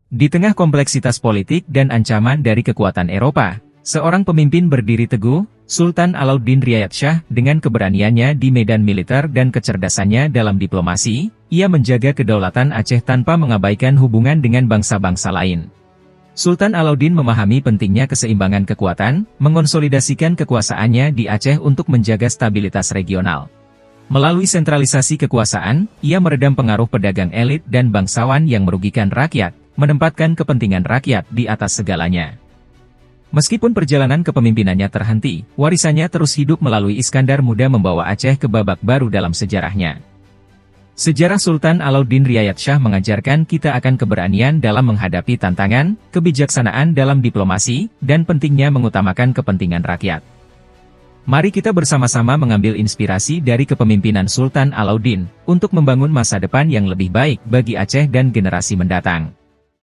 Di tengah kompleksitas politik dan ancaman dari kekuatan Eropa, seorang pemimpin berdiri teguh, Sultan Alauddin Riayat Shah, dengan keberaniannya di medan militer dan kecerdasannya dalam diplomasi, ia menjaga kedaulatan Aceh tanpa mengabaikan hubungan dengan bangsa-bangsa lain. Sultan Alauddin memahami pentingnya keseimbangan kekuatan, mengonsolidasikan kekuasaannya di Aceh untuk menjaga stabilitas regional. Melalui sentralisasi kekuasaan, ia meredam pengaruh pedagang elit dan bangsawan yang merugikan rakyat, menempatkan kepentingan rakyat di atas segalanya. Meskipun perjalanan kepemimpinannya terhenti, warisannya terus hidup melalui Iskandar Muda membawa Aceh ke babak baru dalam sejarahnya. Sejarah Sultan Alauddin Riayat Shah mengajarkan kita akan keberanian dalam menghadapi tantangan, kebijaksanaan dalam diplomasi, dan pentingnya mengutamakan kepentingan rakyat. Mari kita bersama-sama mengambil inspirasi dari kepemimpinan Sultan Alauddin, untuk membangun masa depan yang lebih baik bagi Aceh dan generasi mendatang.